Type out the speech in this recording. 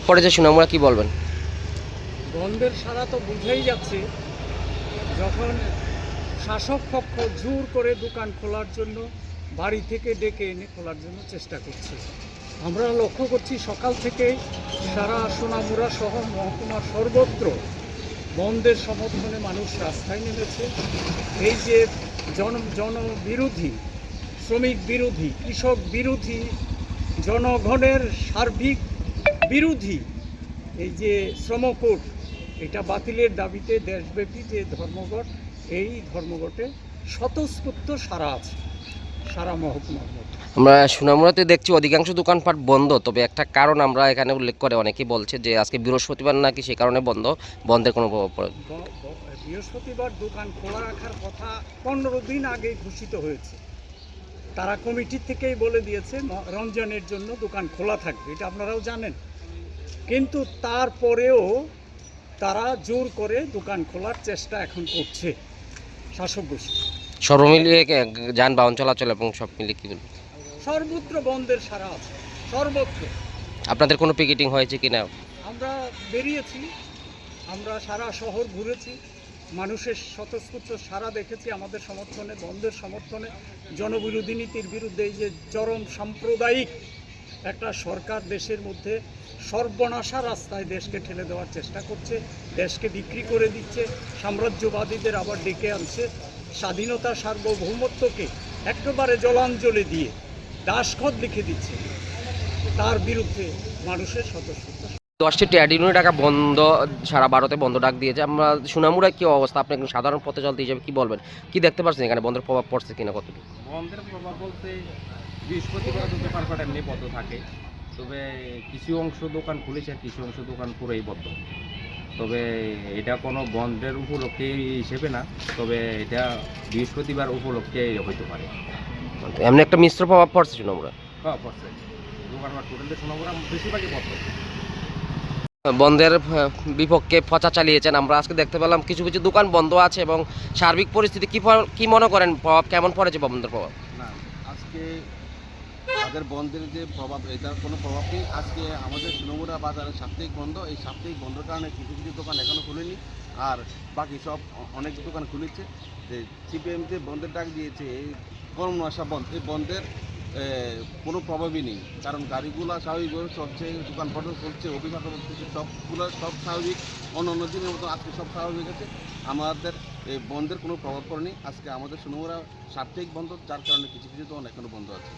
পড়েছে সোনামুড়া, কি বলবেন? বন্ধের সারা তো বুঝেই যাচ্ছে, যখন শাসক পক্ষ জোর করে দোকান খোলার জন্য বাড়ি থেকে ডেকে এনে খোলার জন্য চেষ্টা করছে। আমরা লক্ষ্য করছি সকাল থেকে সারা সোনামুড়া সহ মহকুমার সর্বত্র বন্ধের সমর্থনে মানুষ রাস্তায় নেমেছে। এই যে জনবিরোধী, শ্রমিক বিরোধী, কৃষক বিরোধী, জনগণের সার্বিক বিরোধী এই যে শ্রমকোট, এটা বাতিলের দাবিতে দেশব্যাপী যে ধর্মঘট, এই ধর্মঘটে স্বতঃস্ফূর্ত সারা আছে সারা মহকুমার মধ্যে। আমরা সোনামুড়াতে দেখছি অধিকাংশ দোকানপাট বন্ধ, তবে একটা কারণ আমরা এখানে উল্লেখ করে অনেকেই বলছে যে আজকে বৃহস্পতিবার নাকি সে কারণে বন্ধ, বন্ধের কোনো প্রভাব পড়ে। বৃহস্পতিবার দোকান খোলা রাখার কথা 15 দিন আগে ঘোষিত হয়েছে। তারা কমিটির থেকেই বলে দিয়েছে রমজানের জন্য দোকান খোলা থাকবে, এটা আপনারাও জানেন। কিন্তু তারপরেও তারা জোর করে দোকান খোলার চেষ্টা এখন করছে শাসক গোষ্ঠী। সর্বমিলিয়ে যানবাহন চলাচল এবং সব মিলিয়ে কি বলবেন? সর্বত্র বন্ধের সারা আছে, সর্বত্র। আপনাদের কোনো পিকেটিং হয়েছে কিনা? আমরা বেরিয়েছি, আমরা সারা শহর ঘুরেছি, মানুষের স্বতঃস্ফূর্ত সারা দেখেছি আমাদের সমর্থনে, বন্ধের সমর্থনে। জনবিরোধী নীতির বিরুদ্ধে এই যে চরম সাম্প্রদায়িক একটা সরকার দেশের মধ্যে সর্বনাশা রাস্তায় দেশকে ঠেলে দেওয়ার চেষ্টা করছে, দেশকে বিক্রি করে দিচ্ছে, সাম্রাজ্যবাদীদের আবার ডেকে আনছে, স্বাধীনতা সার্বভৌমত্বকে একেবারে জলাঞ্জলি দিয়ে দাসখত লিখে দিচ্ছে। তার বিরুদ্ধে মানুষের স্বতঃস্ফূর্ত। 10টি ট্রেড ইউনিয়ন টাকা বন্ধ, সারা ভারতে বন্ধ ডাক দিয়েছে। আমরা সোনামুড়ায় কি অবস্থা, আপনি একজন সাধারণ পথে চলতে হিসেবে কি বলবেন? কি দেখতে পাচ্ছেন এখানে বন্ধের প্রভাব পড়ছে কিনা কতটুকু? বন্ধের প্রভাব বলতে বৃহস্পতিবার তো দোকানপাট এমনি বন্ধ থাকে, তবে কিছু অংশ দোকান খুলেছে আর কিছু অংশ দোকান পুরোই বন্ধ। তবে এটা কোনো বন্ধের উপলক্ষে হিসেবে না, তবে এটা বৃহস্পতিবার উপলক্ষে হইতে পারে। এমনি একটা মিশ্র প্রভাব পড়ছে সোনামুড়া। হ্যাঁ, পড়ছে। দোকানপাট টোটালটা শোনাবো বেশিরভাগই বন্ধ। বন্ধের বিপক্ষে প্রচার চালিয়েছেন। আমরা আজকে দেখতে পেলাম কিছু কিছু দোকান বন্ধ আছে, এবং সার্বিক পরিস্থিতি কি মনে করেন, প্রভাব কেমন পড়েছে বন্ধের প্রভাব? না, আজকে তাদের বন্ধের যে প্রভাব, এটার কোনো প্রভাব নেই। আজকে আমাদের সোনামুড়া বাজারের সাপ্তাহিক বন্ধ, এই সাপ্তাহিক বন্ধের কারণে কিছু কিছু দোকান এখনও খুলেনি, আর বাকি সব অনেক দোকান খুলেছে। যে সিপিএম যে বন্ধের ডাক দিয়েছে, এই কর্মনাশা বন্ধ, এই বন্ধের কোনো প্রভাবই নেই, কারণ গাড়িগুলো স্বাভাবিকভাবে চলছে, দোকানপাটও চলছে, অফিস আদালত চলছে, সবগুলো সব স্বাভাবিক, অন্য দিনের মতো আজকে সব স্বাভাবিক আছে। আমাদের এই বন্ধের কোনো প্রভাব পড়েনি। আজকে আমাদের সোনামুড়া সাপ্তাহিক বন্ধ, যার কারণে কিছু কিছু দোকান এখনও বন্ধ আছে।